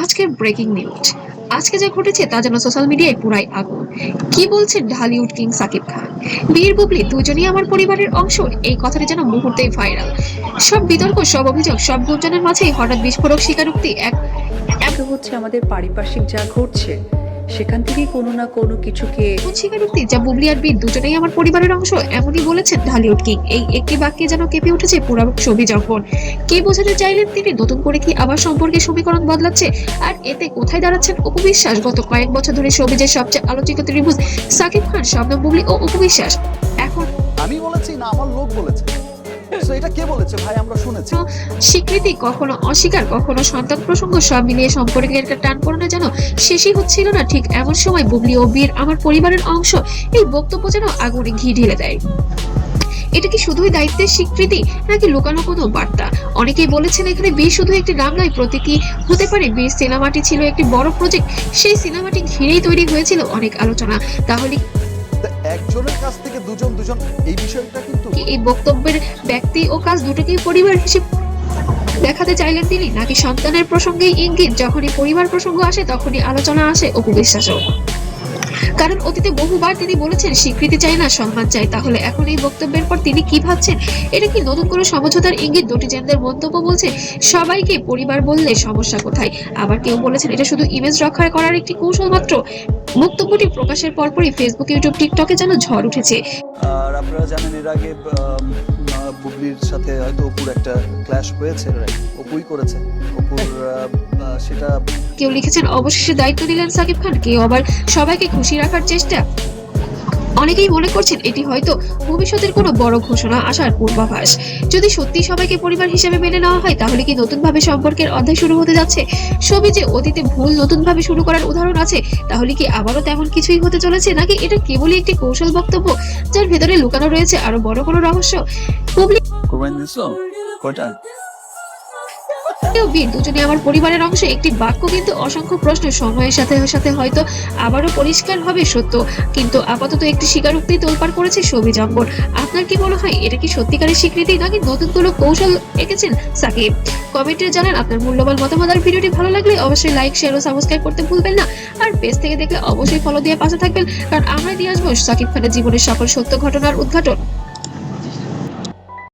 আজকের breaking news. আজকে যা ঘটেছে তা যেন সোশ্যাল মিডিয়ায় পুরাই আগুন। কি বলছেন ঢালিউড কিং সাকিব খান? বীর বুবলি দুজনেই আমার পরিবারের অংশ, এই কথাটি যেন মুহূর্তেই ভাইরাল। সব বিতর্ক, সব অভিযোগ, সব গুঞ্জনের মাঝেই হঠাৎ বিস্ফোরক স্বীকারোক্তি এক তো হচ্ছে আমাদের পারিপার্শ্বিক যা ঘটছে সেখান থেকেই কোনো না কোনো কিছুকে এমন স্বীকারোক্তি যা বুবলি আর বীর দুজনেই আমার পরিবারের অংশ, এমনই বলেছেন ঢালিউড কিং। এই একটি বাক্যে যেন কেঁপে উঠেছে পুরো ছবি জঙ্গল। কি বোঝাতে চাইলেন তিনি? নতুন করে কি আবার সম্পর্কের সমীকরণ বদলাচ্ছে? আর এতে কোথায় দাঁড়াচ্ছেন অপু বিশ্বাস? গত কয়েক বছর ধরে শোবিজের সবচেয়ে আলোচিত ত্রিভুজ সাকিব খান, শবনম বুবলি ও অপু বিশ্বাস এখন আমি বলেছি না আমার লোক বলেছে? তো এটা কে বলেছে ভাই? আমরা শুনেছি। স্বীকৃতি, কখনো অস্বীকার, কখনো সন্তান প্রসঙ্গ, সব মিলিয়ে সম্পর্কের একটা টান পড়ানো যেন শেষই হচ্ছিল না। ঠিক এমন সময় বুবলি ও বীর আমার পরিবারের অংশ, এই বক্তব্য যেন আগুনে ঘি ঢেলে দেয়। এটা কি শুধুই দায়িত্বের স্বীকৃতি, নাকি লুকানো কোনো বার্তা? অনেকেই বলেছেন এখানে বীর শুধু একটি নাম নয়, প্রতীকী হতে পারে। বীর সিনেমাটি ছিল একটি বড় প্রজেক্ট, সেই সিনেমাটি ঘিরেই তৈরি হয়েছিল অনেক আলোচনা। তাহলে তা একজনের কাছ থেকে দুজন দুজন এই বিষয়টা কিন্তু কি এই বক্তব্যের ব্যক্তি ও কাজ দুটোকেই পরিবার হিসেবে দেখাতে চাইলেন তিনি, নাকি সন্তানের প্রসঙ্গেই ইঙ্গিত? যখনই পরিবার প্রসঙ্গ আসে তখনই আলোচনা আসে অপু বিশ্বাসও। কারণ অতীতে বহুবার তিনি বলেছেন স্বীকৃতি চাই না, সম্মান চাই। তাহলে এখন এই বক্তব্যের পর তিনি কি ভাবছেন? এটা কি নতুন করে সমঝোতার ইঙ্গিত? দুটি জেনদের মন্তব্য বলছে সবাইকে পরিবার বললে সমস্যা কোথায়? আবার কেউ বলেছেন এটা শুধু ইমেজ রক্ষা করার একটি কৌশল মাত্র। বক্তব্যটি প্রকাশের পরপরই ফেসবুক, ইউটিউব, টিকটকে যেন ঝড় উঠেছে। আর আপনারা জানেন এর আগে বুবলির সাথে হয়তো অপুর একটা ক্ল্যাশ হয়েছে, অপুই করেছে অপুর সেটা। কেউ লিখেছেন অবশেষে দায়িত্ব নিলেন সাকিব খান, কেউ আবার সবাইকে খুশি রাখার চেষ্টা। অনেকেই মনে করছেন এটি হয়তো ভবিষ্যতের কোনো বড় ঘোষণা আসার পূর্বাভাস। যদি সত্যি সবাইকে পরিবার হিসেবে মেনে নেওয়া হয়, তাহলে কি নতুন ভাবে সম্পর্কের অধ্যায় শুরু হতে যাচ্ছে? ছবি যে অতীতে ভুল নতুন ভাবে শুরু করার উদাহরণ আছে, তাহলে কি আবারও তেমন কিছুই হতে চলেছে, নাকি এটা কেবলই একটি কৌশল বক্তব্য যার ভেতরে লুকানো রয়েছে আরো বড় কোনো রহস্য? বুবলি কয়টা ও বীর দুজনে আমার পরিবারের অংশ, একটি বাক্য কিন্তু অসংখ্য প্রশ্ন। সময়ের সাথে সাথে হয়তো আবারও পরিষ্কার হবে সত্য, কিন্তু আপাতত একটি স্বীকারোক্তি তোলপাড় করেছে ছবি জঙ্গল। আপনার কি মনে হয় এটা কি সত্যিকারের স্বীকৃতি, নাকি নতুন কোনো কৌশল এঁকেছেন সাকিব? কমেন্টে জানান আপনার মূল্যবান মতামত। আর ভিডিওটি ভালো লাগলে অবশ্যই লাইক, শেয়ার ও সাবস্ক্রাইব করতে ভুলবেন না। আর পেজ থেকে দেখলে অবশ্যই ফলো দিয়ে পাশে থাকবেন, কারণ আমরা দিয়ে আসবো সাকিব খানের জীবনের সকল সত্য ঘটনার উদ্ঘাটন।